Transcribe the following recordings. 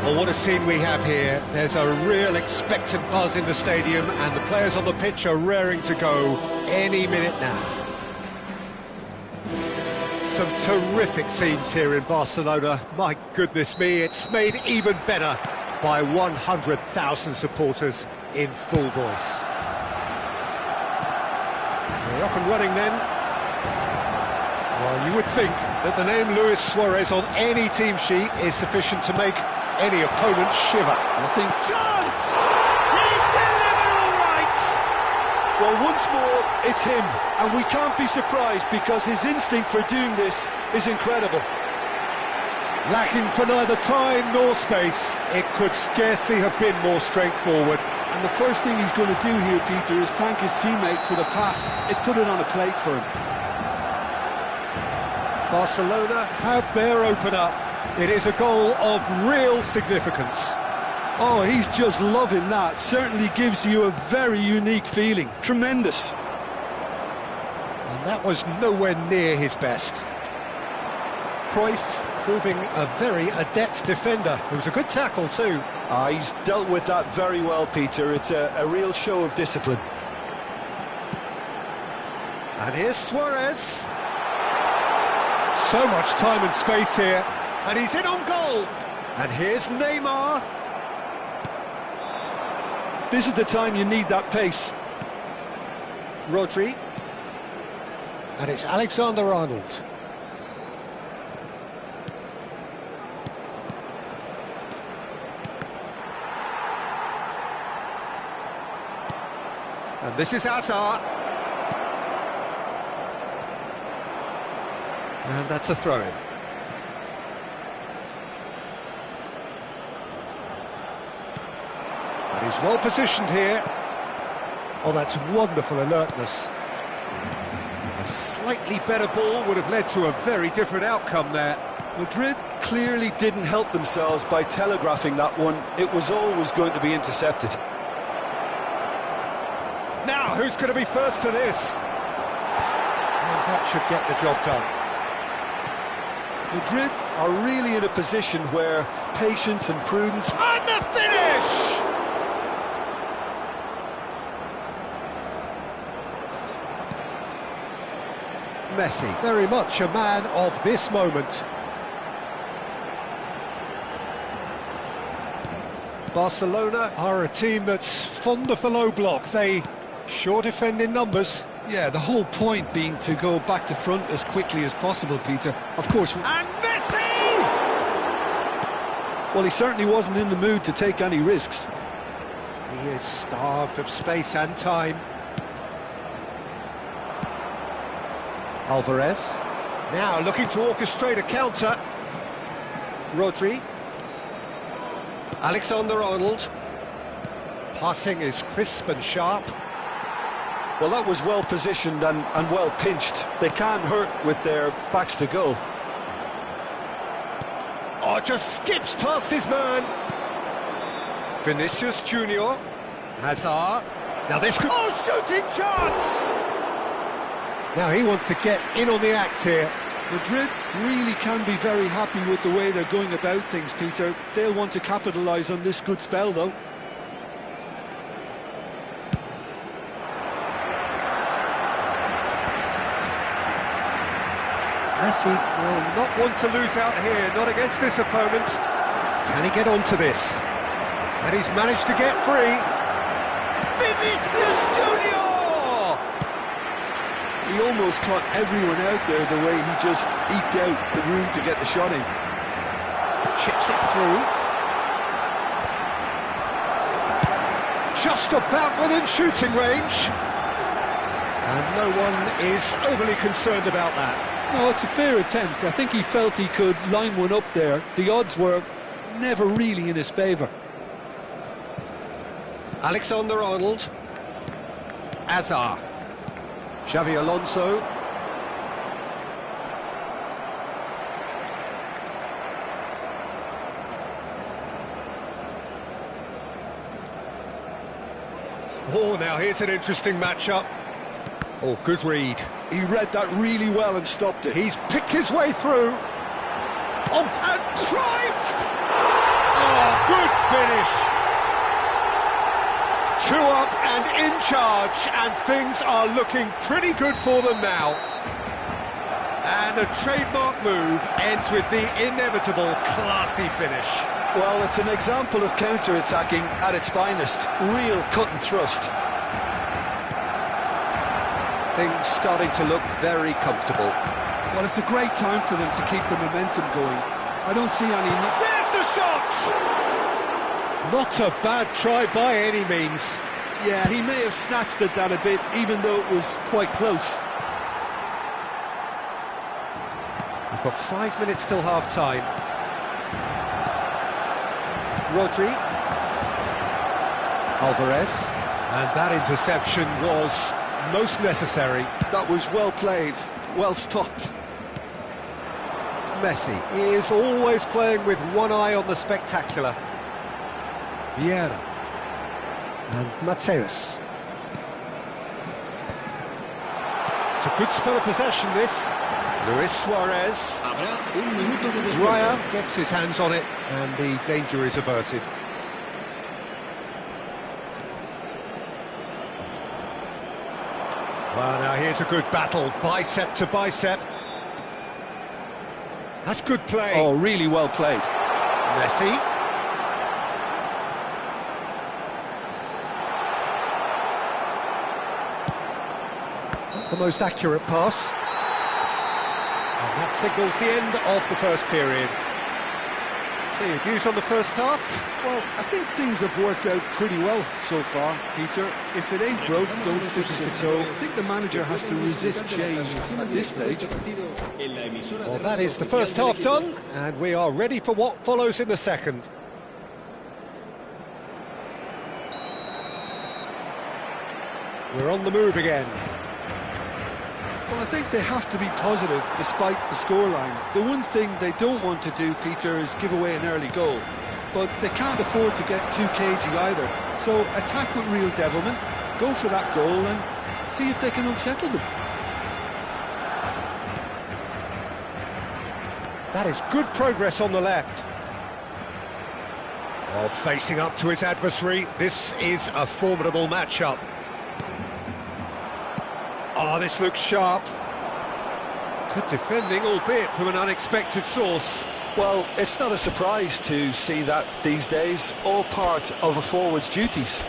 Well, what a scene we have here. There's a real expectant buzz in the stadium and the players on the pitch are raring to go any minute now. Some terrific scenes here in Barcelona. My goodness me, it's made even better by 100,000 supporters in full voice. We're up and running then. Well, you would think that the name Luis Suarez on any team sheet is sufficient to make any opponent shiver. Nothing. Chance! He's delivered all right! Well, once more, it's him, and we can't be surprised because his instinct for doing this is incredible. Lacking for neither time nor space, it could scarcely have been more straightforward. And the first thing he's going to do here, Peter, is thank his teammate for the pass. It put it on a plate for him. Barcelona have their opener. It is a goal of real significance. Oh, he's just loving that. Certainly gives you a very unique feeling. Tremendous. And that was nowhere near his best. Cruyff proving a very adept defender. It was a good tackle too. He's dealt with that very well, Peter. It's a real show of discipline. And here's Suarez. So much time and space here. And he's in on goal. And here's Neymar. This is the time you need that pace. Rodri. And it's Alexander-Arnold. And this is Hazard. And that's a throw-in. And he's well positioned here. Oh, that's wonderful alertness. A slightly better ball would have led to a very different outcome there. Madrid clearly didn't help themselves by telegraphing that one. It was always going to be intercepted. Now, who's going to be first to this? And that should get the job done. Madrid are really in a position where patience and prudence... And the finish! Messi, very much a man of this moment. Barcelona are a team that's fond of the low block. They sure defend in numbers. Yeah, the whole point being to go back to front as quickly as possible, Peter. Of course... And Messi! Well, he certainly wasn't in the mood to take any risks. He is starved of space and time. Alvarez, now looking to orchestrate a counter. Rodri. Alexander-Arnold. Passing is crisp and sharp. Well, that was well positioned and well pinched. They can't hurt with their backs to goal. Oh, just skips past his man. Vinicius Junior. Hazard. Now this could... Oh, shooting chance! Now he wants to get in on the act here. Madrid really can be very happy with the way they're going about things, Peter. They'll want to capitalise on this good spell, though. Messi will not want to lose out here, not against this opponent. Can he get onto this? And he's managed to get free. Vinicius Junior! He almost caught everyone out there the way he just eked out the room to get the shot in. Chips it through. Just about within shooting range. And no one is overly concerned about that. No, it's a fair attempt. I think he felt he could line one up there. The odds were never really in his favour. Alexander-Arnold. Hazard. Xavi Alonso. Oh, now here's an interesting matchup. Oh, good read. He read that really well and stopped it. He's picked his way through. Oh, and Cruyff! Oh, good finish. 2 up and in charge, and things are looking pretty good for them now. And a trademark move ends with the inevitable classy finish. Well, it's an example of counter-attacking at its finest. Real cut and thrust. Things starting to look very comfortable. Well, it's a great time for them to keep the momentum going. I don't see any... There's the shot! Not a bad try by any means. Yeah, he may have snatched at that a bit, even though it was quite close. We've got 5 minutes till half-time. Rodri. Alvarez. And that interception was most necessary. That was well played, well stopped. Messi is always playing with one eye on the spectacular. Vieira. And Mateus. It's a good spell of possession, this. Luis Suarez. Raya gets his hands on it, and the danger is averted. Well, now here's a good battle, bicep to bicep. That's good play. Oh, really well played. Messi. Not the most accurate pass. That signals the end of the first period. So, your views on the first half? Well, I think things have worked out pretty well so far, Peter. If it ain't broke, don't fix it. So I think the manager has to resist change at this stage. Well, that is the first half done, and we are ready for what follows in the second. We're on the move again. Well, I think they have to be positive despite the scoreline. The one thing they don't want to do, Peter, is give away an early goal. But they can't afford to get too cagey either. So attack with real devilment, go for that goal and see if they can unsettle them. That is good progress on the left. Oh, facing up to his adversary, this is a formidable matchup. Oh, this looks sharp. Good defending, albeit from an unexpected source. Well, it's not a surprise to see that these days, all part of a forward's duties.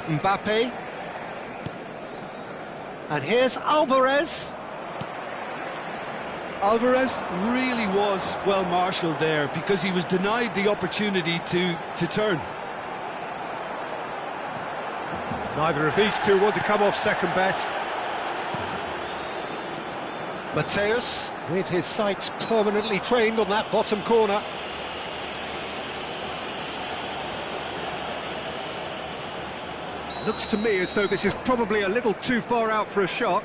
Mbappe. And here's Alvarez. Alvarez really was well marshalled there because he was denied the opportunity to turn. Neither of these two want to come off second best. Mateus, with his sights permanently trained on that bottom corner. Looks to me as though this is probably a little too far out for a shot.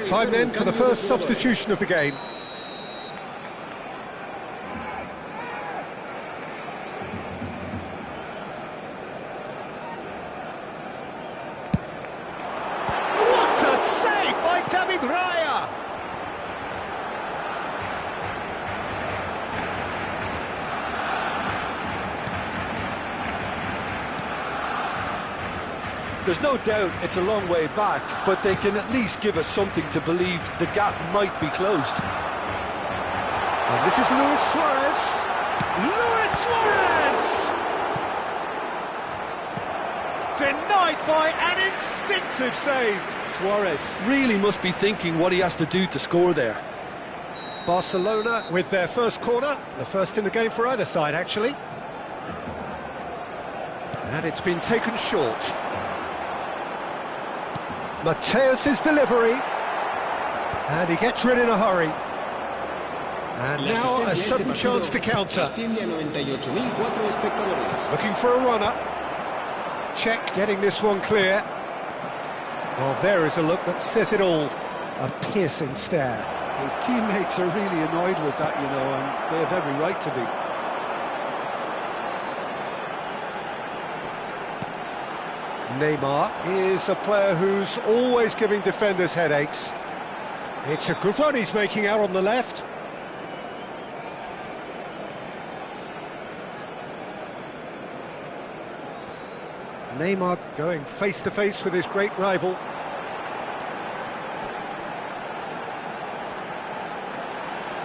Time then for the first substitution of the game. What a save by David Raya! There's no doubt it's a long way back, but they can at least give us something to believe the gap might be closed. And this is Luis Suarez. Luis Suarez! Denied by an instinctive save. Suarez really must be thinking what he has to do to score there. Barcelona with their first corner, the first in the game for either side, actually. And it's been taken short. Mateus' delivery, and he gets rid in a hurry. And now a sudden chance to counter. Looking for a runner. Check getting this one clear. Well, there is a look that says it all. A piercing stare. His teammates are really annoyed with that, you know, and they have every right to be. Neymar is a player who's always giving defenders headaches. It's a good run he's making out on the left. Neymar going face-to-face with his great rival.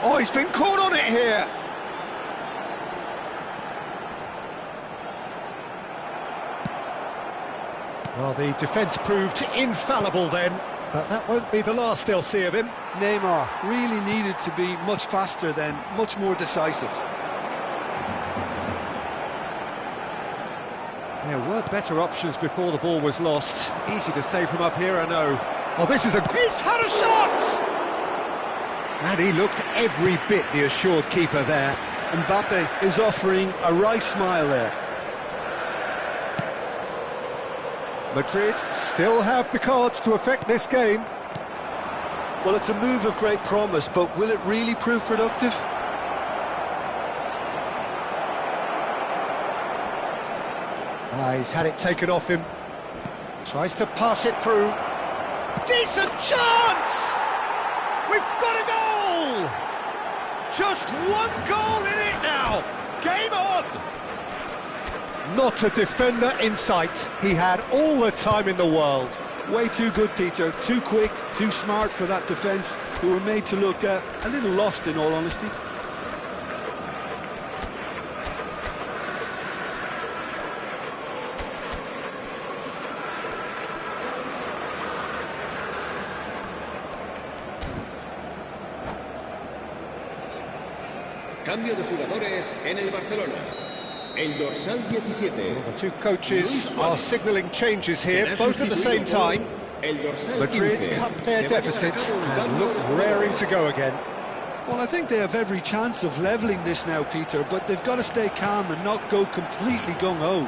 Oh, he's been caught on it here! Well, the defence proved infallible then, but that won't be the last they'll see of him. Neymar really needed to be much faster then, much more decisive. There were better options before the ball was lost. Easy to say from up here, I know. Oh, this is He's had a shot! And he looked every bit the assured keeper there. Mbappe is offering a right smile there. Madrid still have the cards to affect this game. Well, it's a move of great promise, but will it really prove productive? He's had it taken off him. Tries to pass it through. Decent chance! We've got a goal! Just one goal in it now! Game on! Not a defender in sight. He had all the time in the world. Way too good, Peter. Too quick, too smart for that defence, who were made to look a little lost, in all honesty. Cambio de jugadores en el Barcelona. El dorsal 17. The two coaches are signalling changes here, both at the same time. Madrid cut their deficit and look raring to go again. Well, I think they have every chance of levelling this now, Peter, but they've got to stay calm and not go completely gung-ho.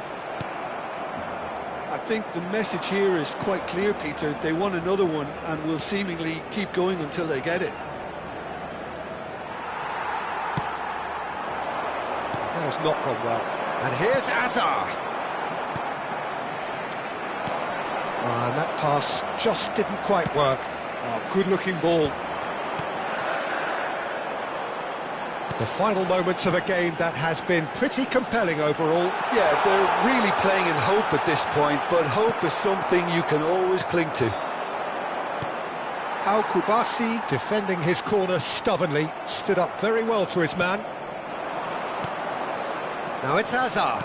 I think the message here is quite clear, Peter. They want another one and will seemingly keep going until they get it. That has not gone well. And here's Hazard. And that pass just didn't quite work. Oh, good-looking ball. The final moments of a game that has been pretty compelling overall. Yeah, they're really playing in hope at this point, but hope is something you can always cling to. Al Kubasi, defending his corner stubbornly, stood up very well to his man. Now it's Hazard.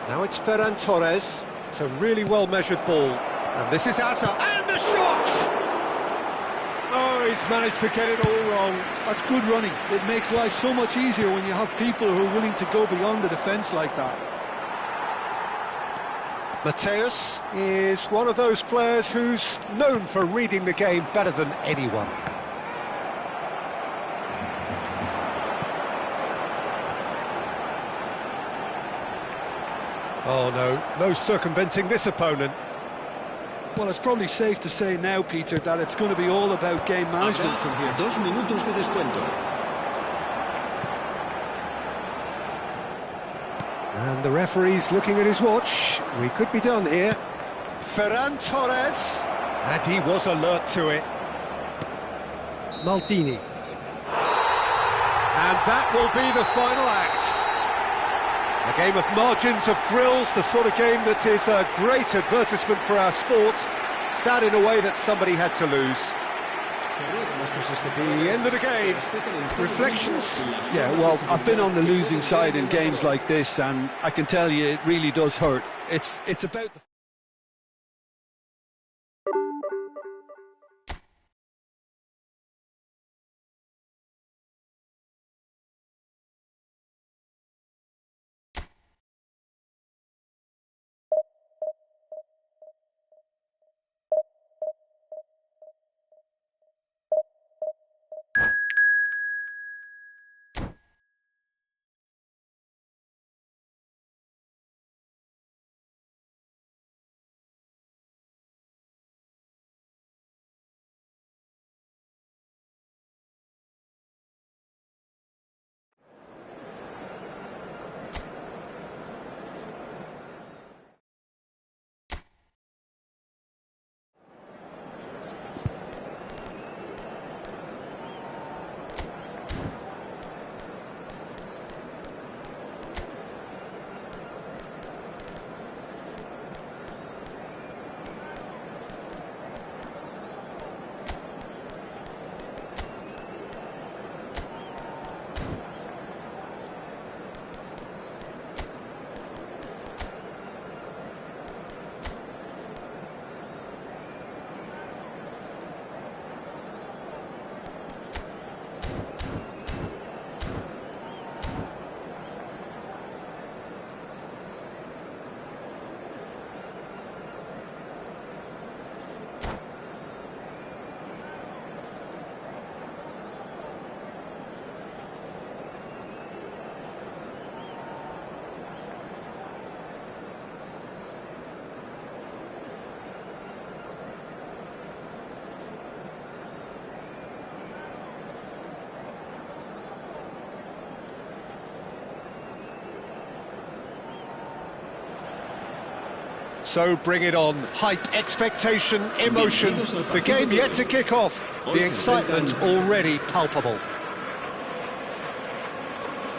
Now it's Ferran Torres. It's a really well-measured ball. And this is Hazard. And the shot! Oh, he's managed to get it all wrong. That's good running. It makes life so much easier when you have people who are willing to go beyond the defence like that. Mateus is one of those players who's known for reading the game better than anyone. Oh no circumventing this opponent. Well, it's probably safe to say now, Peter, that it's going to be all about game management from here. 2 minutos de descuento. And the referee's looking at his watch. We could be done here. Ferran Torres. And he was alert to it. Maldini. And that will be the final act. A game of margins, of thrills, the sort of game that is a great advertisement for our sport. Sad in a way that somebody had to lose. The end of the game. Reflections? Yeah, well, I've been on the losing side in games like this, and I can tell you it really does hurt. It's about the... So bring it on. Hype, expectation, emotion. The game yet to kick off. The excitement already palpable.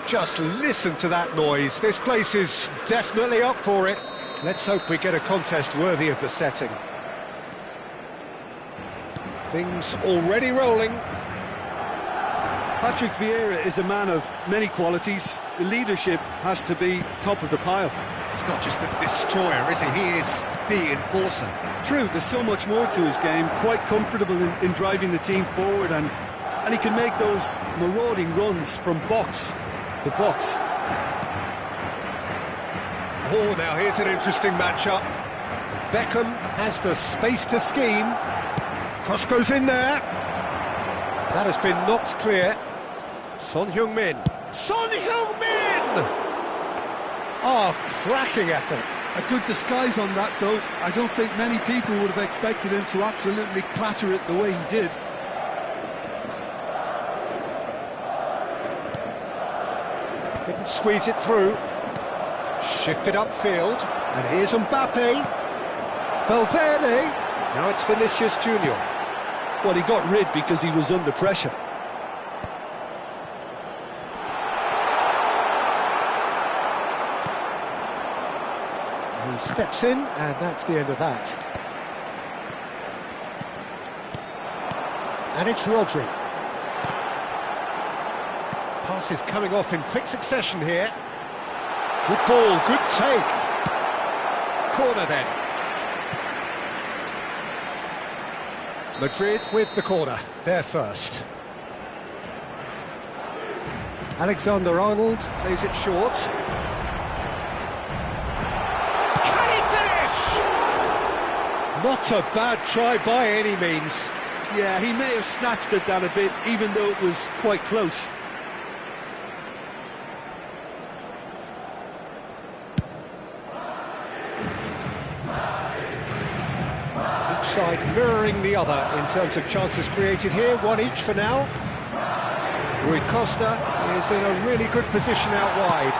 Just listen to that noise. This place is definitely up for it. Let's hope we get a contest worthy of the setting. Things already rolling. Patrick Vieira is a man of many qualities. The leadership has to be top of the pile. He's not just the destroyer, is he? He is the enforcer. True, there's so much more to his game. Quite comfortable in driving the team forward, and he can make those marauding runs from box to box. Oh, now here's an interesting matchup. Beckham has the space to scheme. Cross goes in there. That has been knocked clear. Son Heung-min. Son Heung-min! Oh, cracking effort. A good disguise on that, though. I don't think many people would have expected him to absolutely clatter it the way he did. Couldn't squeeze it through. Shifted upfield. And here's Mbappe. Valverde. Now it's Vinicius Junior. Well, he got rid because he was under pressure. He steps in, and that's the end of that. And it's Rodri. Pass is coming off in quick succession here. Good ball, good take. Corner then. Madrid with the corner, they're first. Alexander-Arnold plays it short. Can he finish? Not a bad try by any means. Yeah, he may have snatched at that a bit, even though it was quite close. Side mirroring the other in terms of chances created here, one each for now. Rui Costa is in a really good position out wide.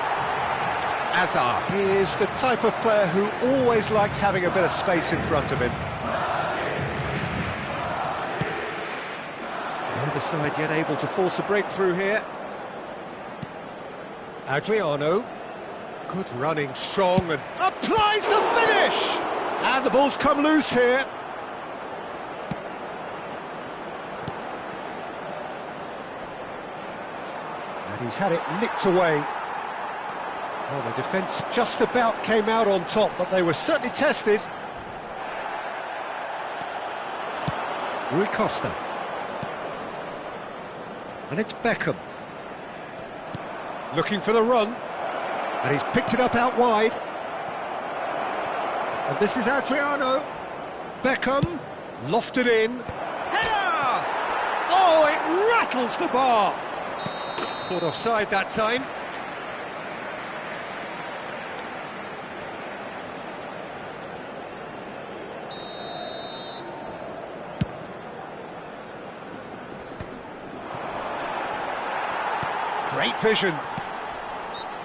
Hazard, he is the type of player who always likes having a bit of space in front of him. Neither side yet able to force a breakthrough here. Adriano, good running, strong, and applies the finish! And the ball's come loose here. And he's had it nicked away. Well, the defence just about came out on top, but they were certainly tested. Rui Costa. And it's Beckham. Looking for the run. And he's picked it up out wide. And this is Adriano. Beckham. Lofted in. Header! Oh, it rattles the bar. Caught offside that time. Great vision.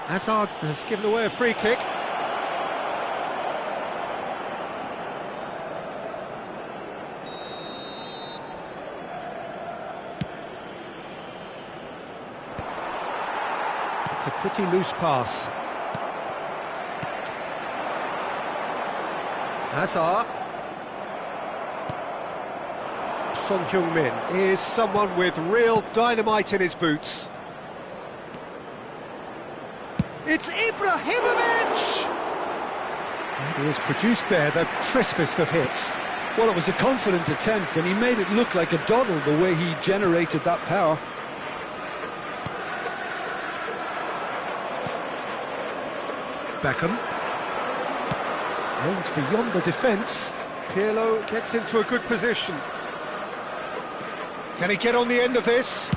Hazard has given away a free kick. It's a pretty loose pass. Hazard. Son Heung-min is someone with real dynamite in his boots. It's Ibrahimovic! And he has produced there the crispest of hits. Well, it was a confident attempt, and he made it look like a doddle the way he generated that power. Beckham. Aims beyond the defence. Pirlo gets into a good position. Can he get on the end of this?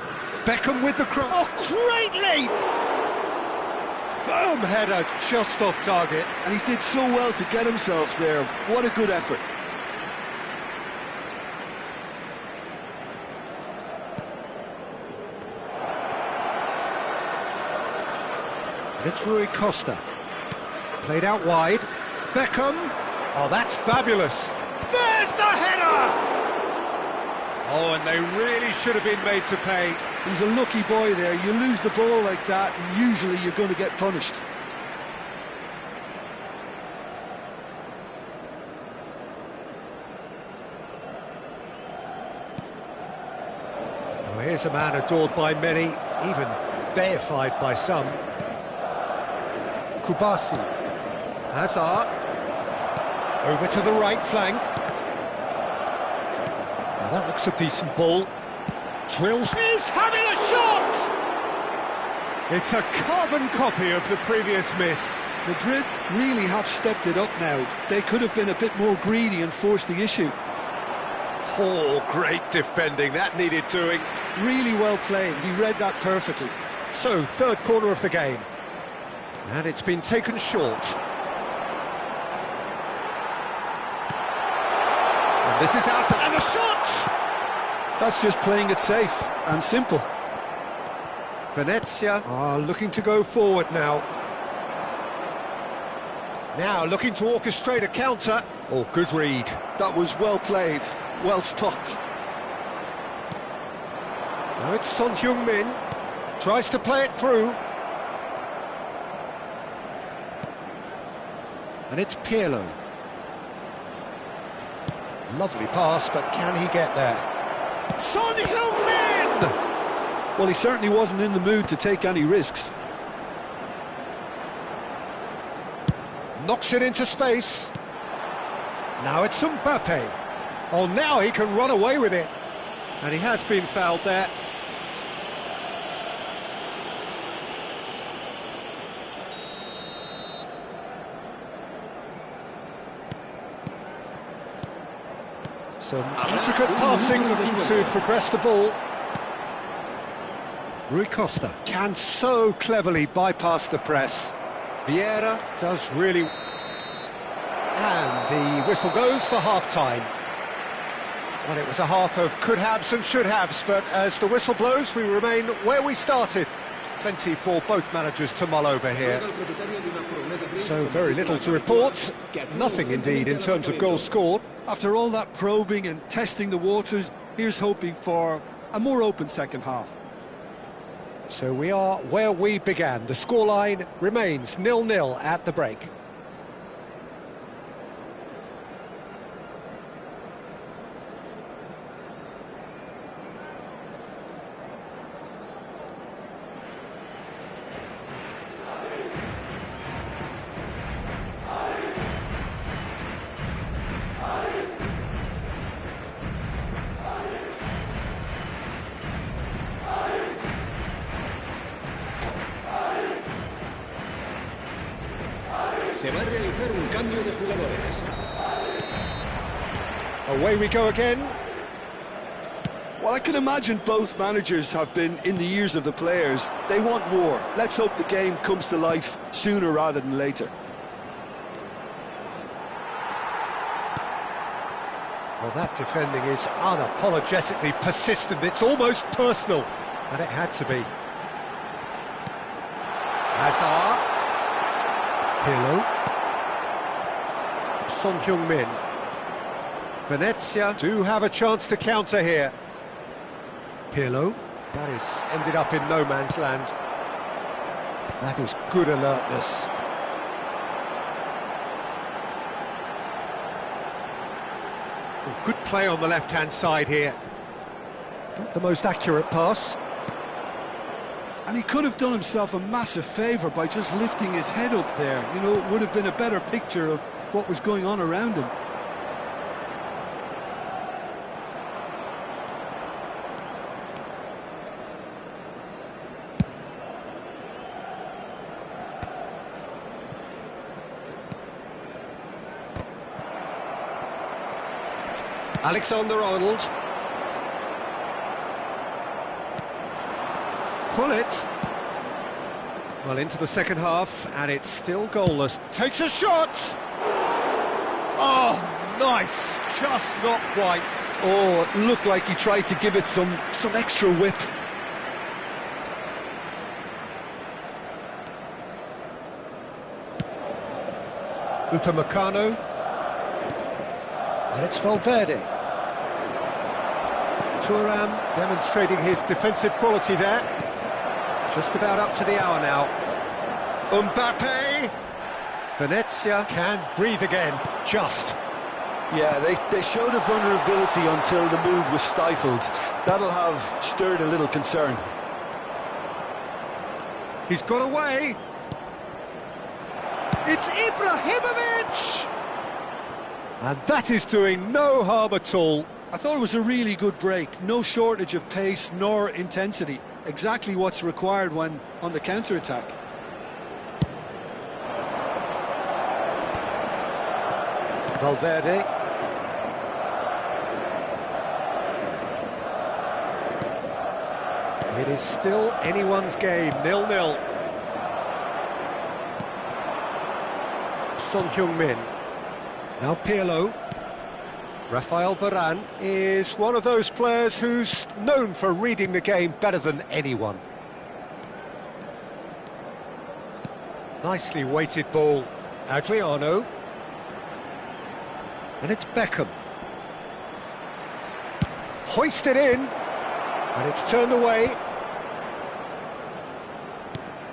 Beckham with the cross. Oh, great leap! Firm header just off target. And he did so well to get himself there. What a good effort. It's Rui Costa. Played out wide. Beckham. Oh, that's fabulous. There's the header! Oh, and they really should have been made to pay. He's a lucky boy there. You lose the ball like that, and usually you're going to get punished. Oh, here's a man adored by many, even deified by some. Kubasi. Hazard. Over to the right flank. Now that looks a decent ball. Drills. He's having a shot! It's a carbon copy of the previous miss. Madrid really have stepped it up now. They could have been a bit more greedy and forced the issue. Oh, great defending. That needed doing. Really well played. He read that perfectly. So, third corner of the game. And it's been taken short. And this is Hazard. And the shot! That's just playing it safe and simple. Venezia are looking to go forward now. Now looking to orchestrate a counter. Oh, good read. That was well played, well stopped. Now it's Son Heung-min. Tries to play it through. And it's Pirlo. Lovely pass, but can he get there? Son Heung-min! Well, he certainly wasn't in the mood to take any risks. Knocks it into space. Now it's Mbappe. Oh, now he can run away with it. And he has been fouled there. Some intricate passing, looking to progress the ball. Rui Costa can so cleverly bypass the press. Vieira does really... And the whistle goes for half-time. Well, it was a half of could-haves and should-haves, but as the whistle blows, we remain where we started. Plenty for both managers to mull over here. So very little to report. Nothing, indeed, in terms of goals scored. After all that probing and testing the waters, here's hoping for a more open second half. So we are where we began. The scoreline remains 0-0 at the break. Se va a realizar un cambio de jugadores. Away we go again. Well, I can imagine both managers have been in the ears of the players. They want more. Let's hope the game comes to life sooner rather than later. Well, that defending is unapologetically persistent. It's almost personal, and it had to be. Hazard. Pirlo. Son Heung-min. Venezia do have a chance to counter here. Pirlo. That is ended up in no man's land. That is good alertness. Good play on the left-hand side here. Not the most accurate pass. And he could have done himself a massive favour by just lifting his head up there. You know, it would have been a better picture of what was going on around him. Alexander-Arnold. Pullet. Well, into the second half, and it's still goalless. Takes a shot! Oh, nice! Just not quite. Oh, it looked like he tried to give it some extra whip. Upamecano. And it's Valverde. Thuram demonstrating his defensive quality there. Just about up to the hour now. Mbappe! Venezia can breathe again, just. Yeah, they showed a vulnerability until the move was stifled. That'll have stirred a little concern. He's got away. It's Ibrahimovic! And that is doing no harm at all. I thought it was a really good break. No shortage of pace nor intensity. Exactly what's required when on the counter-attack. Valverde. It is still anyone's game, 0-0. Son Heung-min. Now Pirlo. Rafael Varane is one of those players who's known for reading the game better than anyone. Nicely weighted ball. Adriano. And it's Beckham. Hoisted in. And it's turned away.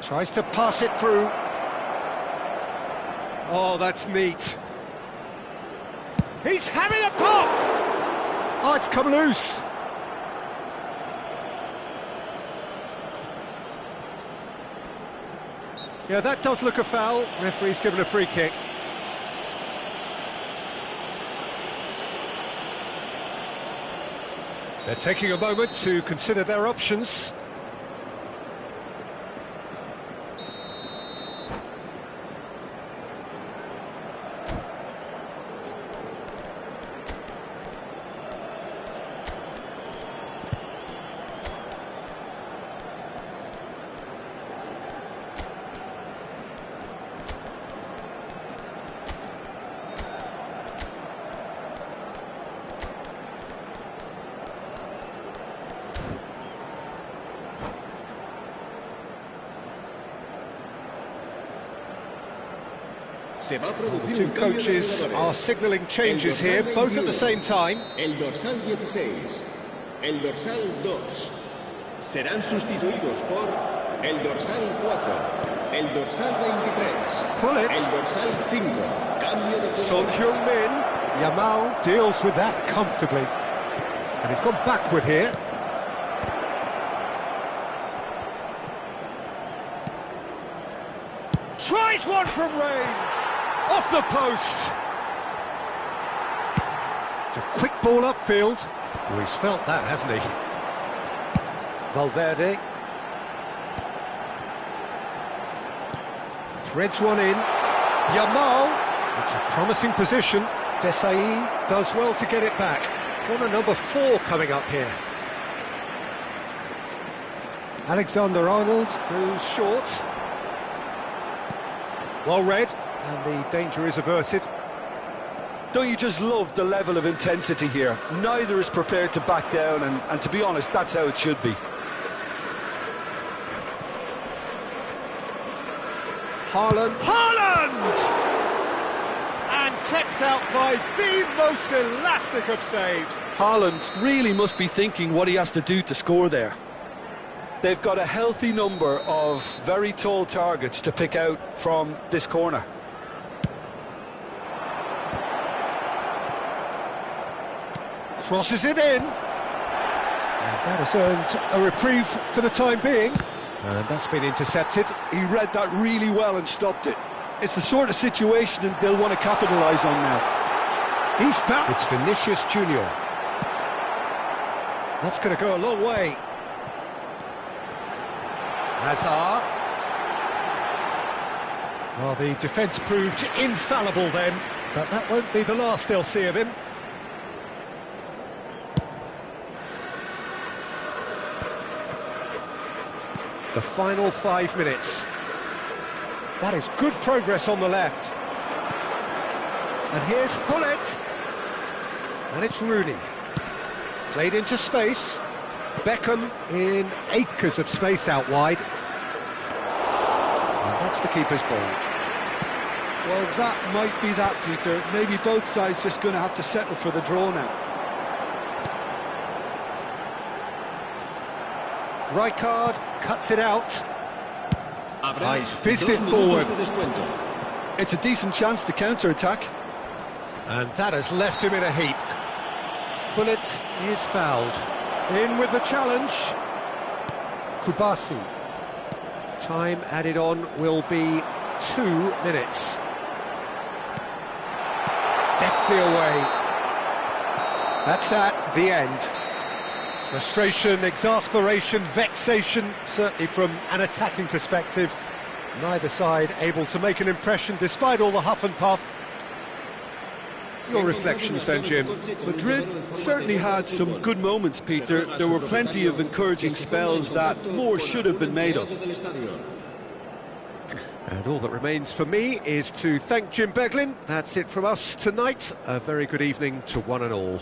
Tries to pass it through. Oh, that's neat. He's having a pop! Oh, it's come loose. Yeah, that does look a foul. Referee's given a free kick. They're taking a moment to consider their options. The two coaches are signalling changes here, both at the same time. El dorsal 16, el dorsal 2 serán sustituidos por el dorsal 4, el dorsal 23, Pull it. el dorsal 5. Cambio de Son Heung-min. Yamal deals with that comfortably. And he's gone backward here. Tries one from range. Off the post. It's a quick ball upfield. Oh, he's felt that, hasn't he? Valverde. Threads one in. Yamal. It's a promising position. Desailly does well to get it back. Corner number 4 coming up here. Alexander-Arnold goes short. Well read, and the danger is averted. Don't you just love the level of intensity here? Neither is prepared to back down, and to be honest, that's how it should be. Haaland! And kept out by the most elastic of saves. Haaland really must be thinking what he has to do to score there. They've got a healthy number of very tall targets to pick out from this corner. Crosses it in. And that has earned a reprieve for the time being. And that's been intercepted. He read that really well and stopped it. It's the sort of situation that they'll want to capitalise on now. He's found. It's Vinicius Junior. That's going to go a long way. Hazard. Well, the defence proved infallible then, but that won't be the last they'll see of him. The final 5 minutes. That is good progress on the left. And here's Hullet. And it's Rooney. Played into space. Beckham in acres of space out wide. And that's the keeper's ball. Well, that might be that, Peter. Maybe both sides just going to have to settle for the draw now. Rijkaard cuts it out. He's fizzed it forward. It's a decent chance to counter-attack. And that has left him in a heap. Gullit is fouled. In with the challenge. Kubasi. Time added on will be 2 minutes. Deftly away. That's that, the end. Frustration, exasperation, vexation, certainly from an attacking perspective. Neither side able to make an impression despite all the huff and puff. Your reflections then, Jim? Madrid certainly had some good moments, Peter. There were plenty of encouraging spells that more should have been made of. And all that remains for me is to thank Jim Beglin. That's it from us tonight. A very good evening to one and all.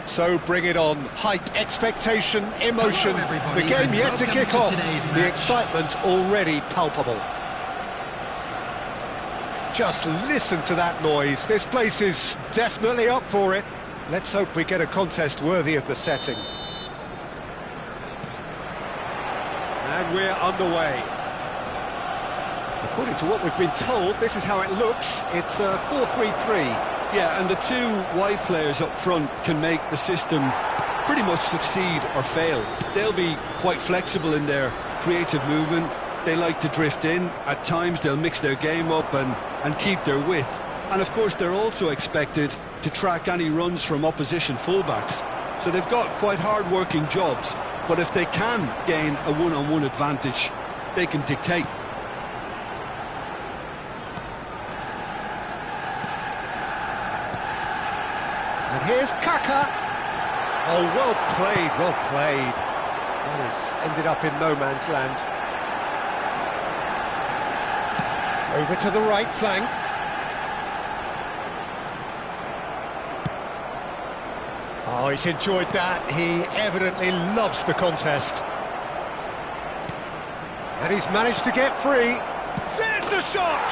So bring it on. Height, expectation, emotion. The game yet to kick off. The excitement already palpable. Just listen to that noise. This place is definitely up for it. Let's hope we get a contest worthy of the setting. And we're underway. According to what we've been told, this is how it looks. It's a 4-3-3. Yeah, and the two wide players up front can make the system pretty much succeed or fail. They'll be quite flexible in their creative movement. They like to drift in. At times they'll mix their game up and keep their width. And of course they're also expected to track any runs from opposition fullbacks. So they've got quite hard-working jobs, but if they can gain a one-on-one advantage, they can dictate. And here's Kaka. Oh, well played, well played. That has ended up in no man's land. Over to the right flank. Oh, he's enjoyed that. He evidently loves the contest. And he's managed to get free. There's the shot!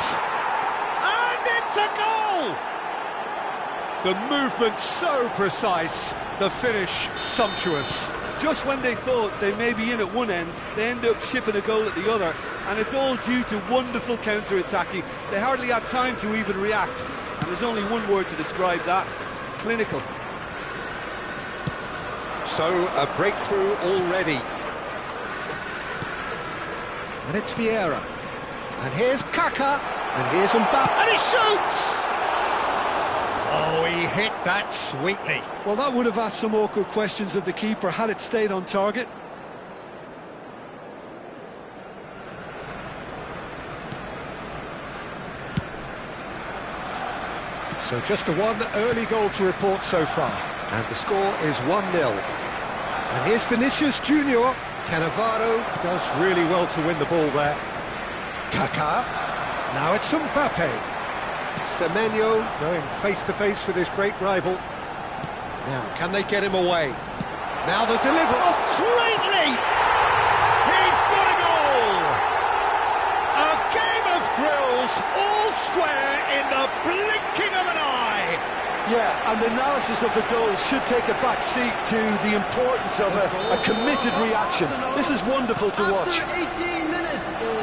And it's a goal! The movement so precise, the finish sumptuous. Just when they thought they may be in at one end, they end up shipping a goal at the other, and it's all due to wonderful counter-attacking. They hardly had time to even react, and there's only one word to describe that: clinical. So, a breakthrough already. And it's Vieira. And here's Kaka. And here's Mbappe. And he shoots! Oh, he hit that sweetly. Well, that would have asked some awkward questions of the keeper had it stayed on target. So just the one early goal to report so far. And the score is 1-0. And here's Vinicius Junior. Cannavaro does really well to win the ball there. Kaká. Now it's Mbappe. Semenyo going face-to-face with his great rival. Now, can they get him away? Now the delivery. Oh, great leap! He's got a goal! A game of thrills, all square in the blinking of an eye. Yeah, and the analysis of the goal should take a back seat to the importance of a committed reaction. This is wonderful to watch.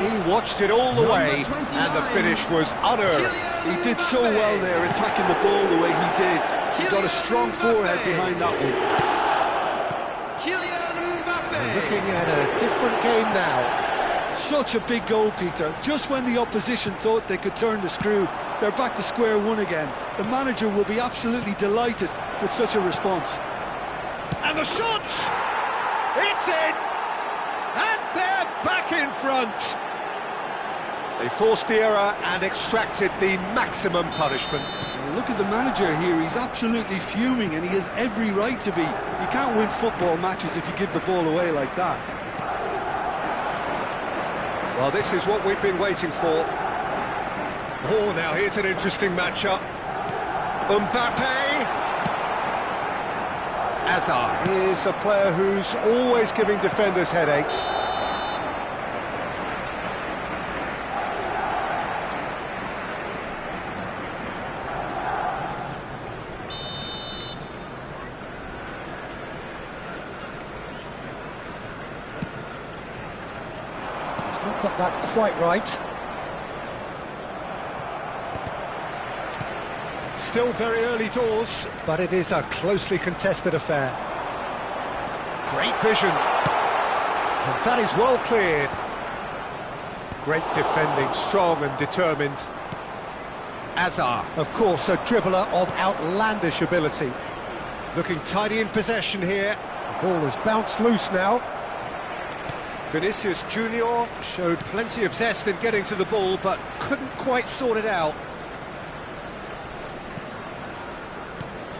He watched it all the way, and the finish was unearned. He did so well there, attacking the ball the way he did. He got a strong forehead behind that one. We're looking at a different game now. Such a big goal, Peter. Just when the opposition thought they could turn the screw, they're back to square one again. The manager will be absolutely delighted with such a response. And the shot! It's in! And they're back in front! They forced the error and extracted the maximum punishment. Look at the manager here, he's absolutely fuming, and he has every right to be. You can't win football matches if you give the ball away like that. Well, this is what we've been waiting for. Oh, now here's an interesting matchup. Mbappe. Hazard is a player who's always giving defenders headaches. Not got that quite right. Still very early doors, but it is a closely contested affair. Great vision. And that is well cleared. Great defending, strong and determined. Hazard, of course, a dribbler of outlandish ability. Looking tidy in possession here. The ball has bounced loose now. Vinicius Junior showed plenty of zest in getting to the ball, but couldn't quite sort it out.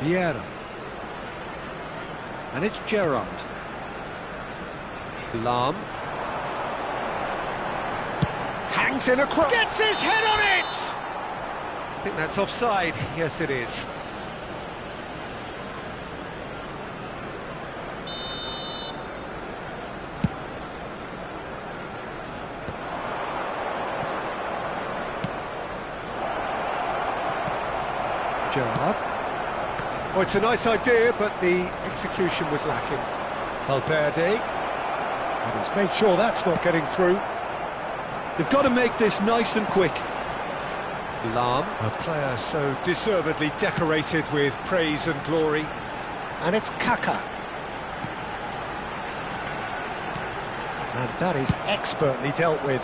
Vieira. And it's Gerrard. Lahm. Hangs in across. Gets his head on it! I think that's offside. Yes, it is. Gerrard. Oh, it's a nice idea, but the execution was lacking. Valverde. And he's made sure that's not getting through. They've got to make this nice and quick. Lahm, a player so deservedly decorated with praise and glory. And it's Kaka. And that is expertly dealt with.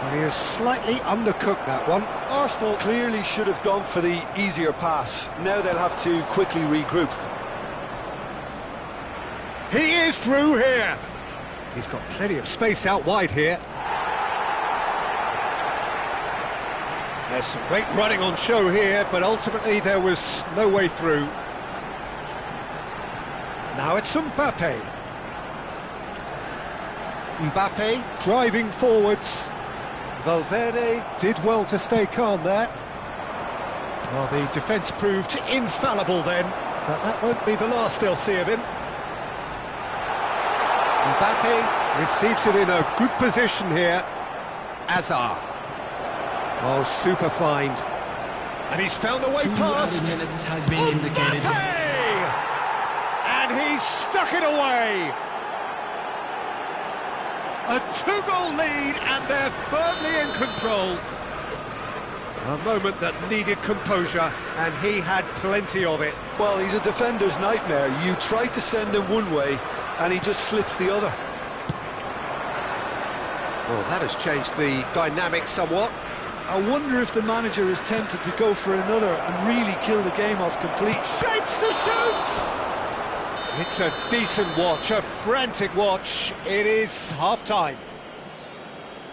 Well, he has slightly undercooked that one. Arsenal clearly should have gone for the easier pass. Now they'll have to quickly regroup. He is through here. He's got plenty of space out wide here. There's some great running on show here, but ultimately there was no way through. Now it's Mbappe. Mbappe driving forwards. Valverde did well to stay calm there. Well, the defence proved infallible then, but that won't be the last they'll see of him. Mbappe receives it in a good position here. Hazard. Oh, super find. And he's found a way past. Minutes has been indicated. Mbappe! And he's stuck it away. A two-goal lead, and they're firmly in control. A moment that needed composure, and he had plenty of it. Well, he's a defender's nightmare. You try to send him one way, and he just slips the other. Well, that has changed the dynamic somewhat. I wonder if the manager is tempted to go for another and really kill the game off complete. Shapes to shoot! It's a decent watch, a frantic watch. It is half-time.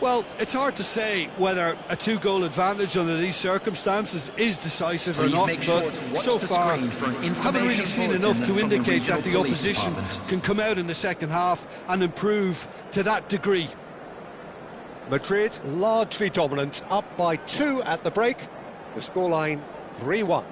Well, it's hard to say whether a two-goal advantage under these circumstances is decisive or not, but so far, I haven't really seen enough to indicate that the opposition can come out in the second half and improve to that degree. Madrid largely dominant, up by 2 at the break. The scoreline 3-1.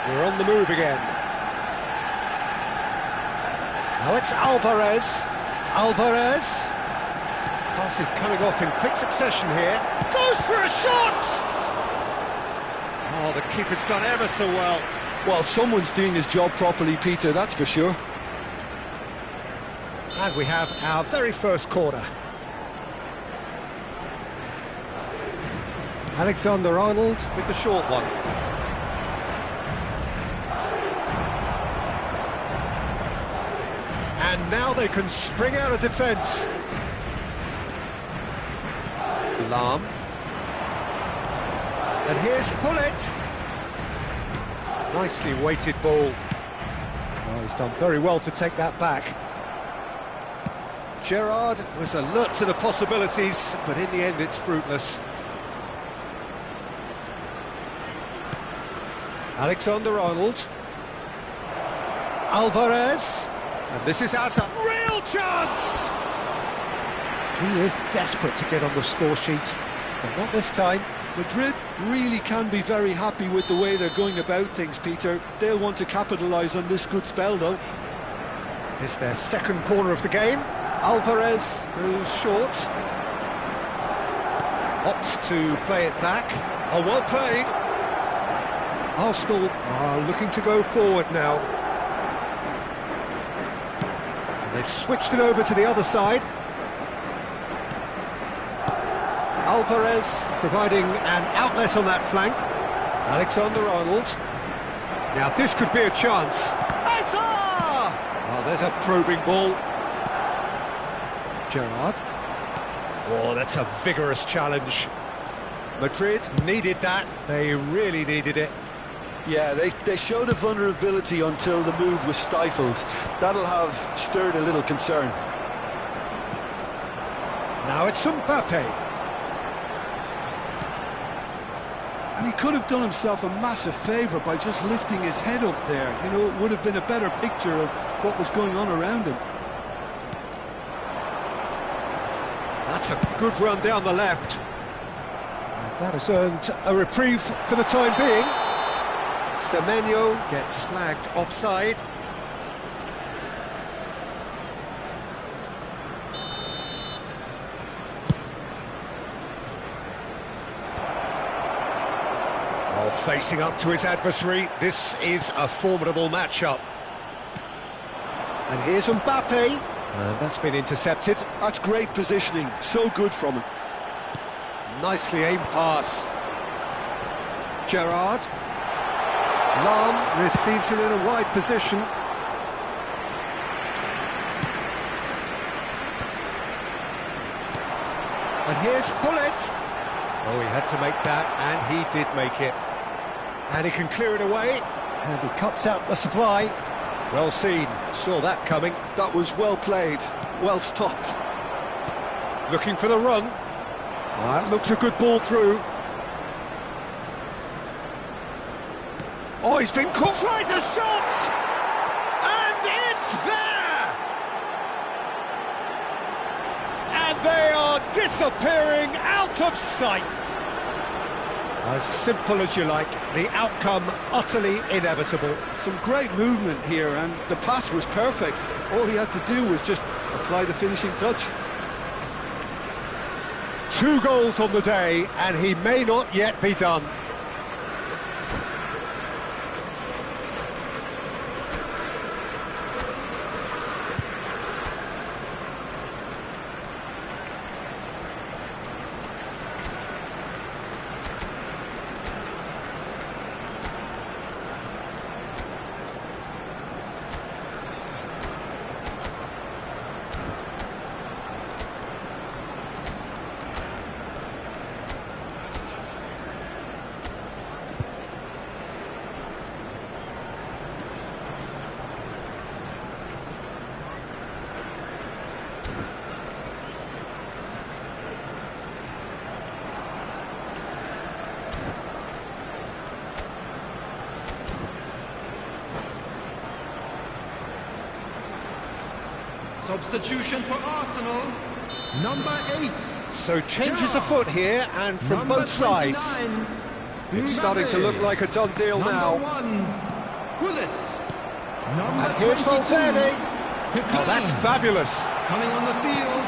We're on the move again. Now it's Alvarez. Alvarez. Pass is coming off in quick succession here. Goes for a shot! Oh, the keeper's done ever so well. Well, someone's doing his job properly, Peter, that's for sure. And we have our very first corner. Alexander-Arnold with the short one. And now they can spring out of defence. Lahm. And here's Hullet. Nicely weighted ball. Oh, he's done very well to take that back. Gerrard was alert to the possibilities, but in the end it's fruitless. Alexander-Arnold. Alvarez. And this is Hazard. Real chance! He is desperate to get on the score sheet, but not this time. Madrid really can be very happy with the way they're going about things, Peter. They'll want to capitalise on this good spell, though. It's their second corner of the game. Alvarez goes short. Opts to play it back. Oh, well played. Arsenal are looking to go forward now. And they've switched it over to the other side. Alvarez providing an outlet on that flank. Alexander-Arnold. Now this could be a chance. Hazard! Oh, there's a probing ball. Gerrard. Oh, that's a vigorous challenge. Madrid needed that. They really needed it. Yeah, they showed a vulnerability until the move was stifled. That'll have stirred a little concern. Now it's Mbappe. And he could have done himself a massive favour by just lifting his head up there. You know, it would have been a better picture of what was going on around him. That's a good run down the left. And that has earned a reprieve for the time being. Semenyo gets flagged offside. Facing up to his adversary, this is a formidable matchup. And here's Mbappe, and that's been intercepted. That's great positioning, so good from him. Nicely aimed pass. Gerrard. Lahm receives it in a wide position. And here's Hullet. Oh, he had to make that, and he did make it. And he can clear it away, and he cuts out the supply. Well seen, saw that coming. That was well played, well stopped. Looking for the run. That looks a good ball through. Oh, he's been caught. Tries a shot! And it's there! And they are disappearing out of sight. As simple as you like, the outcome utterly inevitable. Some great movement here, and the pass was perfect. All he had to do was just apply the finishing touch. 2 goals on the day, and he may not yet be done. Substitution for Arsenal, number 8. So changes afoot here, and from number both sides. 29, It's starting to look like a done deal now. Number 1, Hullet. Number And here's 22, Valverde. Oh, that's fabulous. Coming on the field,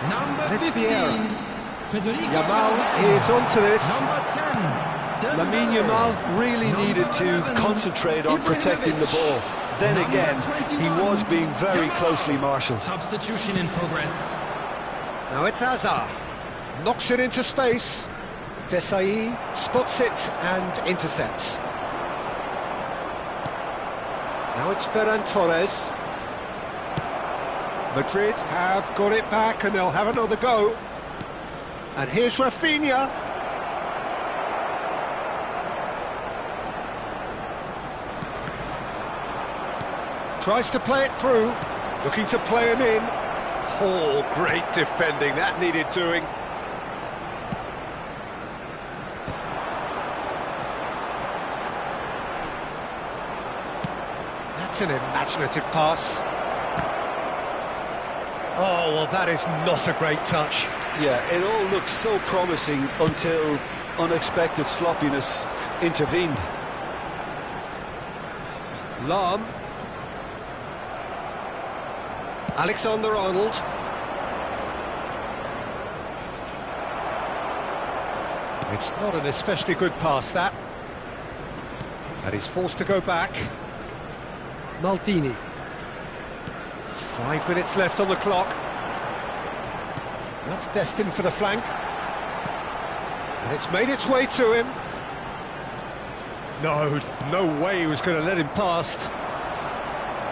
number And it's 15, Vieira. Federico Yamal Valverde. is onto this. Number 10, Lamine Yamal really needed to concentrate on protecting the ball. Then again, he was being very closely marshalled. Substitution in progress. Now it's Hazard. Knocks it into space. Desailly spots it and intercepts. Now it's Ferran Torres. Madrid have got it back, and they'll have another go. And here's Rafinha. Tries to play it through, looking to play him in. Oh, great defending, that needed doing. That's an imaginative pass. Oh, well, that is not a great touch. Yeah, it all looked so promising until unexpected sloppiness intervened. Lahm. Alexander-Arnold. It's not an especially good pass, that. And he's forced to go back. Maldini. 5 minutes left on the clock. That's destined for the flank. And it's made its way to him. No way he was going to let him past.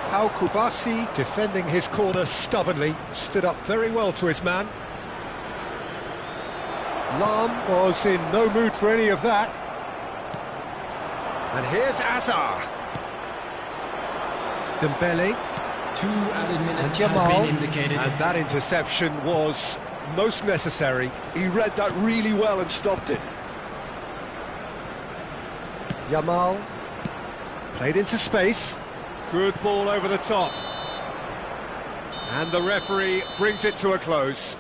Pau Kubasi, defending his corner stubbornly, stood up very well to his man. Lahm was in no mood for any of that. And here's Hazard. Dembele. 2 added minutes And has Yamal. been indicated. And that interception was most necessary. He read that really well and stopped it. Yamal. Played into space. Good ball over the top. And the referee brings it to a close.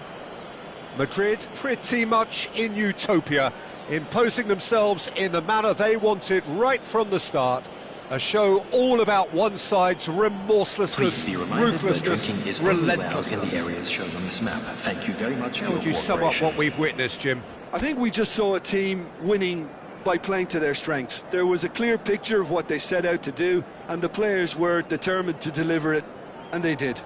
Madrid pretty much in utopia, imposing themselves in the manner they wanted right from the start. A show all about one side's remorselessness, ruthlessness, relentlessness. In the areas shown on this map. Thank you very much. How would you sum up what we've witnessed, Jim? I think we just saw a team winning by playing to their strengths. There was a clear picture of what they set out to do, and the players were determined to deliver it, and they did.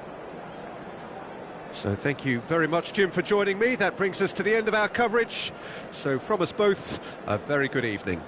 So thank you very much, Jim, for joining me. That brings us to the end of our coverage. So from us both, a very good evening.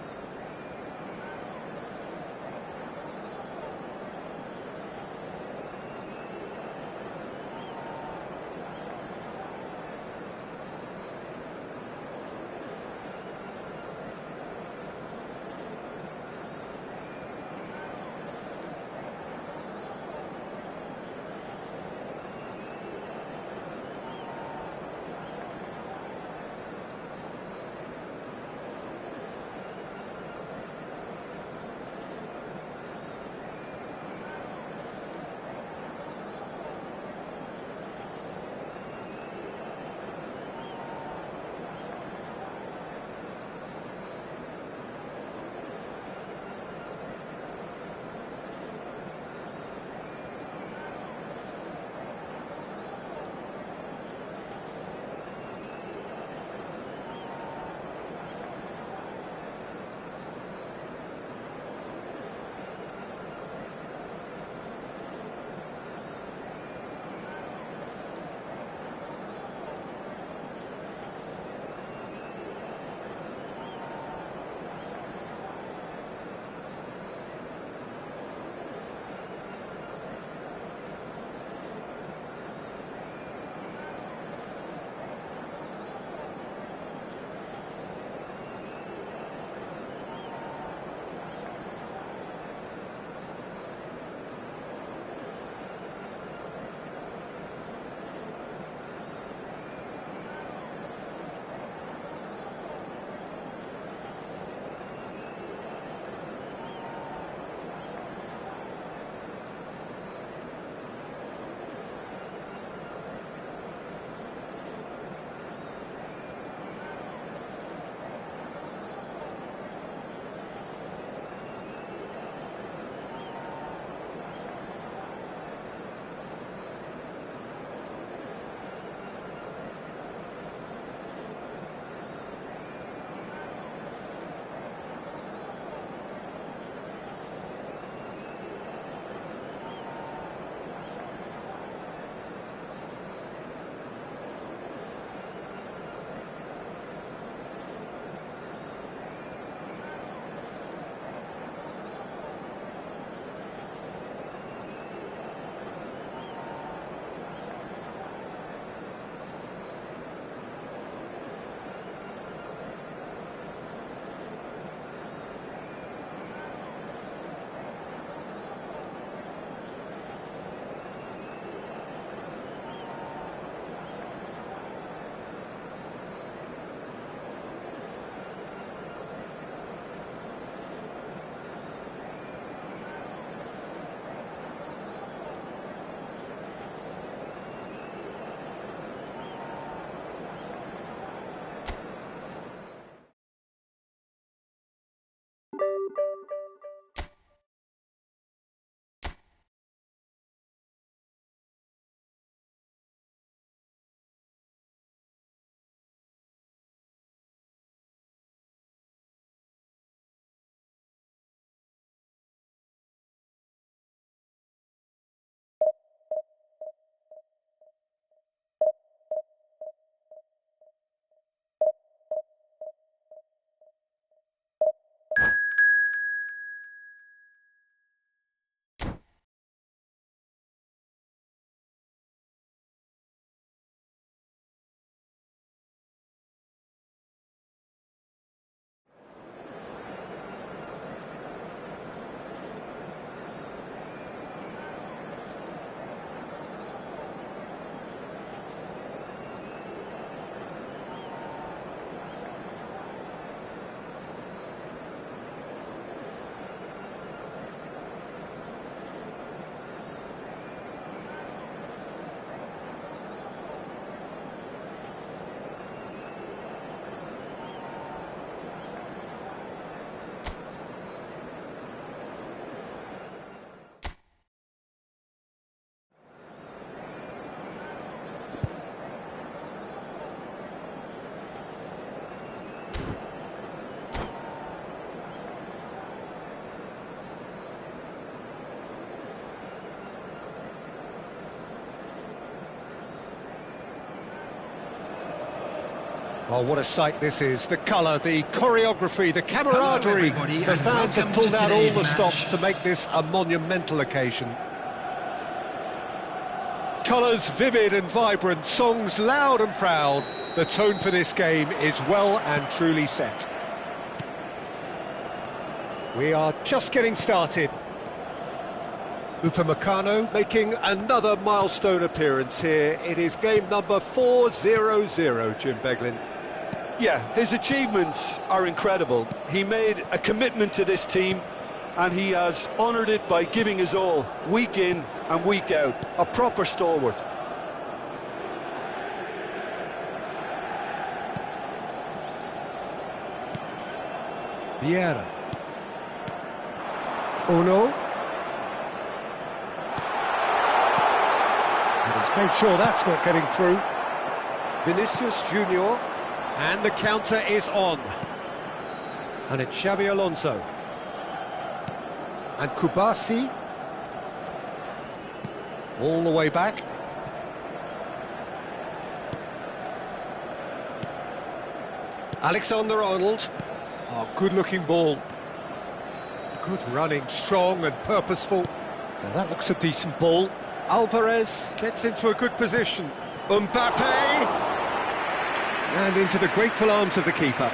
Well, what a sight this is. The colour, the choreography, the camaraderie. The fans have pulled out all the stops to make this a monumental occasion. Colours vivid and vibrant, songs loud and proud. The tone for this game is well and truly set. We are just getting started. Upamecano making another milestone appearance here. It is game number 400, Jim Beglin. Yeah, his achievements are incredible. He made a commitment to this team and he has honoured it by giving his all, week in and week out. A proper stalwart. Vieira. Uno. And he's made sure that's not getting through. Vinicius Junior. And the counter is on. And it's Xabi Alonso. And Kubasi. All the way back. Alexander-Arnold. Oh, good-looking ball. Good running, strong and purposeful. Now that looks a decent ball. Alvarez gets into a good position. Mbappe! And into the grateful arms of the keeper.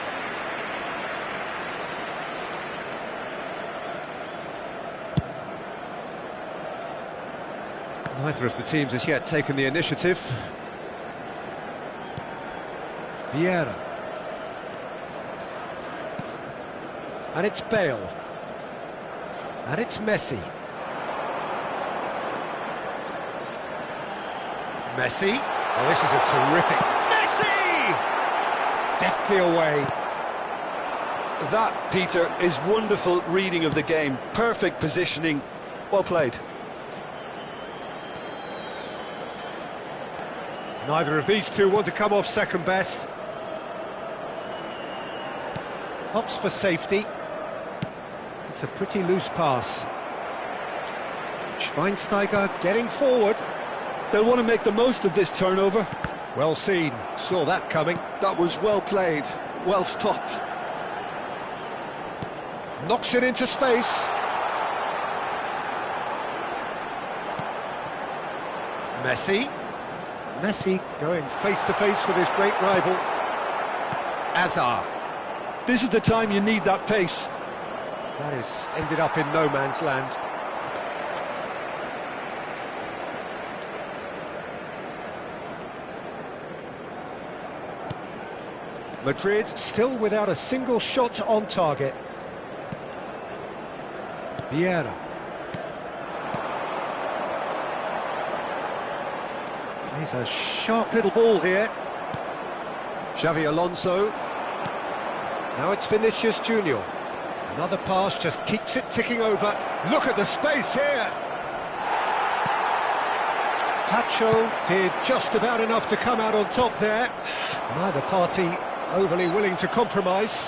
Neither of the teams has yet taken the initiative. Vieira. And it's Bale. And it's Messi. Messi. Oh, this is a terrific... Messi! Deftly away. That, Peter, is wonderful reading of the game. Perfect positioning. Well played. Neither of these two want to come off second best. Opts for safety. It's a pretty loose pass. Schweinsteiger getting forward. They'll want to make the most of this turnover. Well seen, saw that coming. That was well played, well stopped. Knocks it into space. Messi. Messi going face to face with his great rival. Hazard. This is the time you need that pace. That is ended up in no man's land. Madrid still without a single shot on target. Vieira. Plays a sharp little ball here. Xabi Alonso. Now it's Vinicius Junior. Another pass just keeps it ticking over. Look at the space here. Tacho did just about enough to come out on top there. Neither party overly willing to compromise.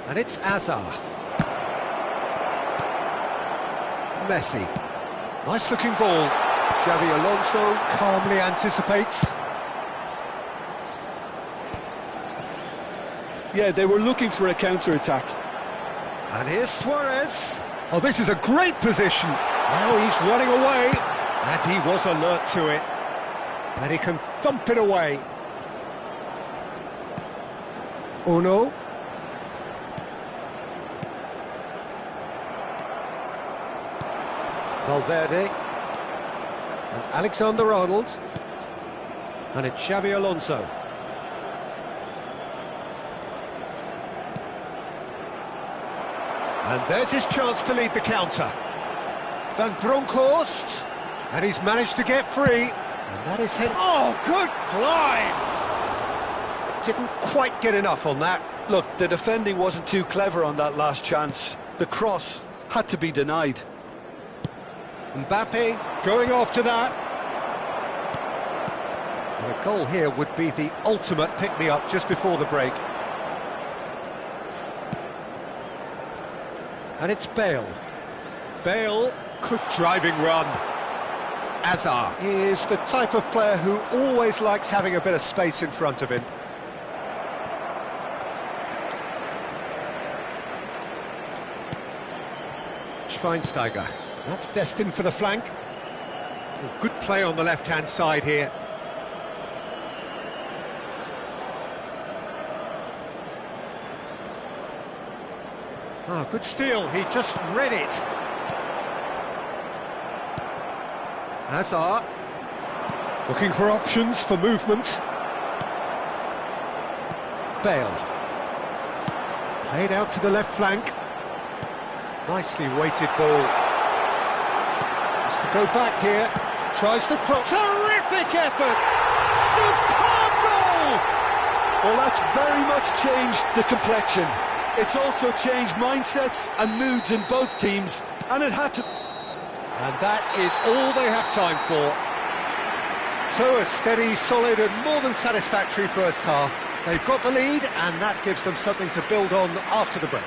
And it's Hazard. Messi. Nice looking ball. Xabi Alonso calmly anticipates. Yeah, they were looking for a counter-attack. And here's Suarez. Oh, this is a great position. Now he's running away. And he was alert to it. And he can thump it away. Uno. Valverde. And Alexander-Arnold. And it's Xabi Alonso. And there's his chance to lead the counter. Van Bronckhorst. And he's managed to get free. And that is him. Oh, good climb! didn't quite get enough on that. Look, the defending wasn't too clever on that last chance. The cross had to be denied. Mbappe going after that. And a goal here would be the ultimate pick-me-up just before the break. And it's Bale. Bale, good driving run. Hazard is the type of player who always likes having a bit of space in front of him. Schweinsteiger, that's destined for the flank. Oh, good play on the left-hand side here. Ah, good steal, he just read it. Hazard, looking for options for movement. Bale, played out to the left flank. Nicely weighted ball. Has to go back here. Tries to cross. Terrific effort! Superb goal! Well, that's very much changed the complexion. It's also changed mindsets and moods in both teams, and it had to... And that is all they have time for. So a steady, solid and more than satisfactory first half. They've got the lead, and that gives them something to build on after the break.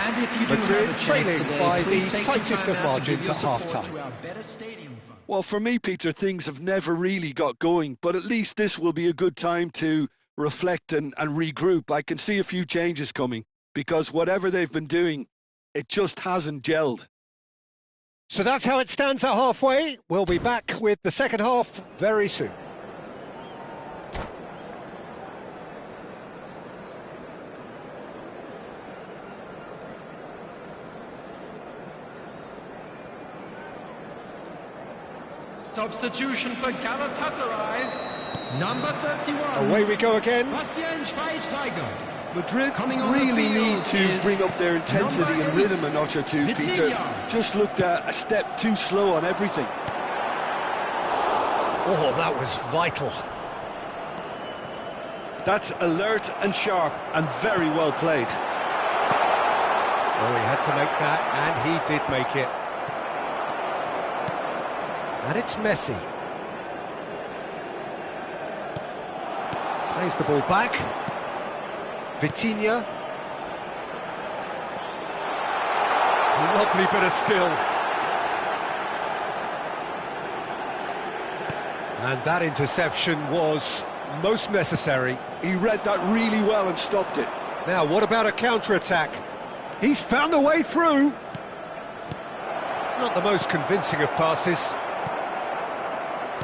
And if you do Madrid have a chance trailing today, by please the take some tightest time of out to margins give your at support half-time. to our better stadium fund. Well, for me, Peter, things have never really got going, but at least this will be a good time to reflect and regroup. I can see a few changes coming, because whatever they've been doing, it just hasn't gelled. So that's how it stands at halfway. We'll be back with the second half very soon. Substitution for Galatasaray, number 31. Away we go again. Bastian Schweinsteiger. Madrid Coming on the really field need to is bring up their intensity number and 8, rhythm a notch or two, Peter. Vitinha. Just looked a step too slow on everything. Oh, that was vital. That's alert and sharp and very well played. Oh, he had to make that, and he did make it. And it's Messi. Plays the ball back. Vitinha. Lovely bit of skill. And that interception was most necessary. He read that really well and stopped it. Now, what about a counter-attack? He's found a way through. Not the most convincing of passes.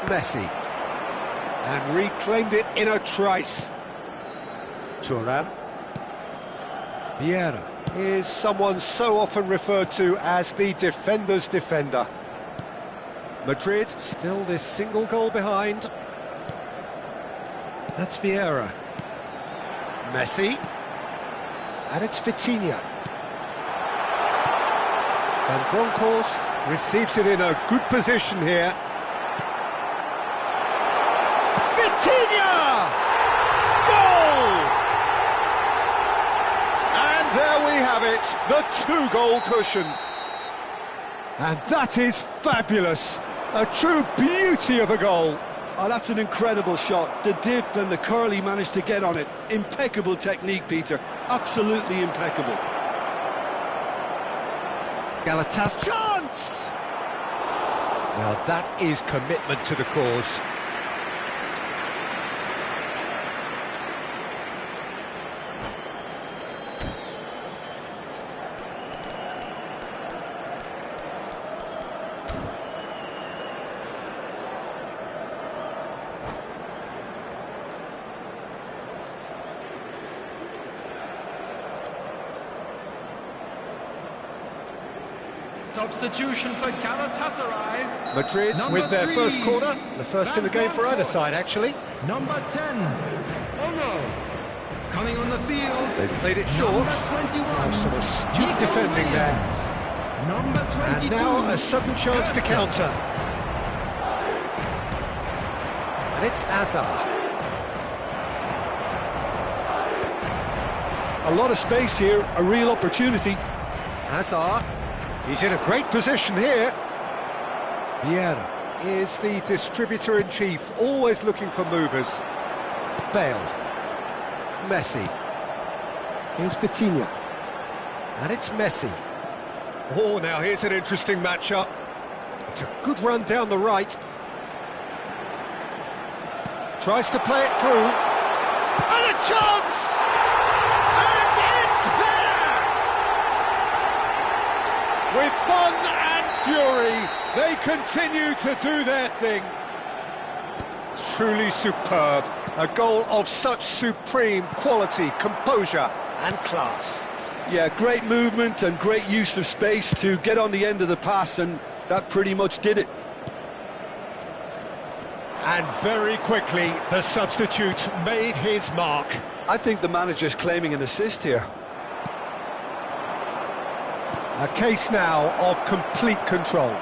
Messi. And reclaimed it in a trice. Thuram. Vieira is someone so often referred to as the defender's defender. Madrid still this single goal behind. That's Vieira. Messi. And it's Vitinha. And Bronckhorst receives it in a good position here. Vitinha! Goal! And there we have it, the two-goal cushion. And that is fabulous. A true beauty of a goal. Oh, that's an incredible shot. The dip and the curl he managed to get on it. Impeccable technique, Peter. Absolutely impeccable. Galatasaray chance! Now that is commitment to the cause. Substitution for Galatasaray. Madrid Number with their 3, first corner, the first in the game for either side, actually. Number 10, Ono. Coming on the field. They've played it short. Number 21, Some astute Nico defending there. Williams. Number 22. And now a sudden chance to counter. And it's Hazard. A lot of space here, a real opportunity. Hazard, he's in a great position here. Vieira is the distributor-in-chief, always looking for movers. Bale. Messi. Here's Vitinha. And it's Messi. Oh, now here's an interesting matchup. It's a good run down the right. Tries to play it through. And a chance! And it's there! With fun and fury, they continue to do their thing. Truly superb. A goal of such supreme quality, composure and class. Yeah, great movement and great use of space to get on the end of the pass, and that pretty much did it. And very quickly, the substitute made his mark. I think the manager's claiming an assist here. A case now of complete control.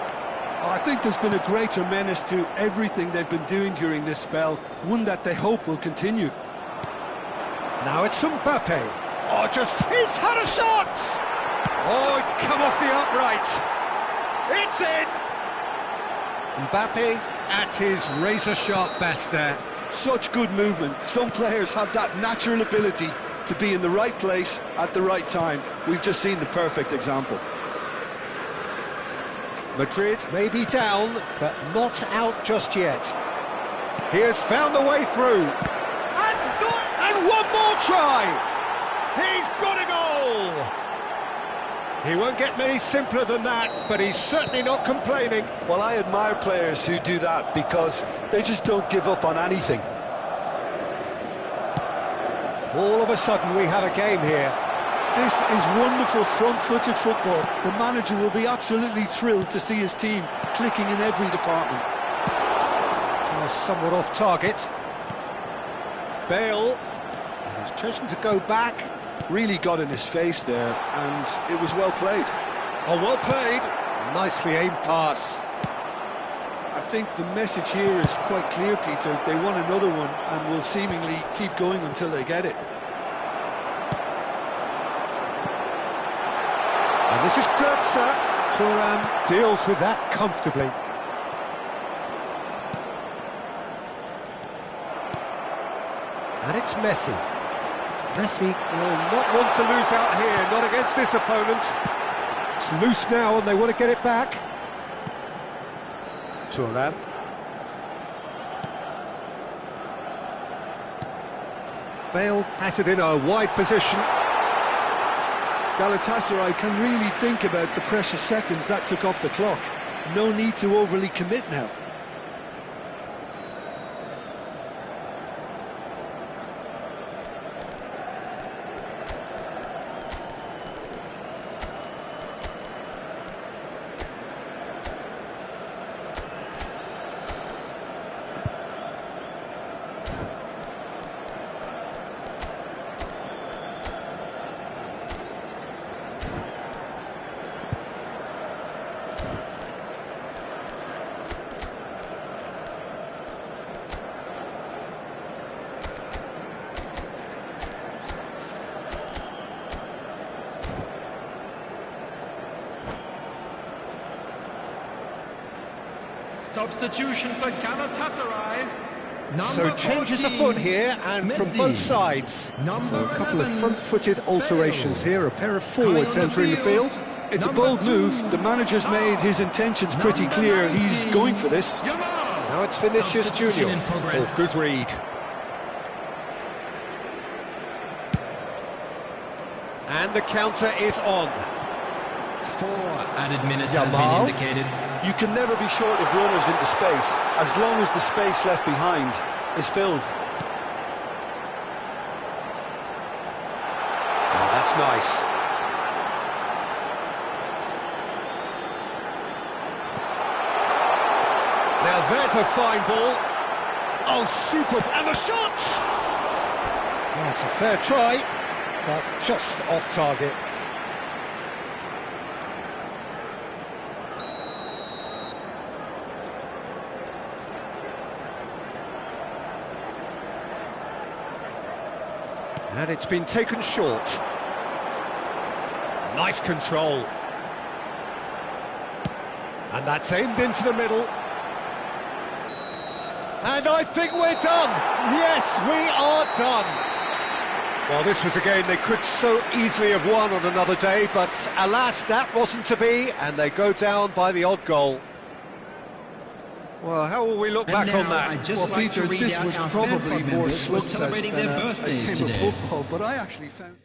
I think there's been a greater menace to everything they've been doing during this spell, one that they hope will continue. Now it's Mbappe. Oh, he's had a shot! Oh, it's come off the upright. It's in! Mbappe at his razor-sharp best there. Such good movement. Some players have that natural ability to be in the right place at the right time. We've just seen the perfect example. Madrid may be down, but not out just yet. He has found the way through. And one more try! He's got a goal! He won't get many simpler than that, but he's certainly not complaining. Well, I admire players who do that because they just don't give up on anything. All of a sudden we have a game here. This is wonderful front-footed football. The manager will be absolutely thrilled to see his team clicking in every department. Somewhat off target. Bale, and he's chosen to go back. Really got in his face there, and it was well played. Oh, well played. Nicely aimed pass. I think the message here is quite clear, Peter. They want another one and will seemingly keep going until they get it. And this is Götze. Thuram deals with that comfortably. And it's Messi. Messi will not want to lose out here, not against this opponent. It's loose now and they want to get it back. Thuram. Bale has it in a wide position. Galatasaray can really think about the precious seconds that took off the clock. No need to overly commit now. Substitution for Galatasaray. So changes afoot here, and from both sides. So a couple of front-footed alterations here, a pair of forwards entering the field. It's a bold move. The manager's made his intentions pretty clear. He's going for this. Now it's Vinicius Junior. Oh, good read. And the counter is on. 4 added minutes has been indicated. You can never be short of runners into space, as long as the space left behind is filled. Oh, that's nice. Now there's a fine ball. Oh, superb. And the shot! That's a fair try, but just off target. And it's been taken short. Nice control. And that's aimed into the middle. And I think we're done. Yes, we are done. Well, this was a game they could so easily have won on another day, but alas, that wasn't to be, and they go down by the odd goal. Well, how will we look back on that? Well, Peter, this was probably more slugfest than a game of football, but I actually found...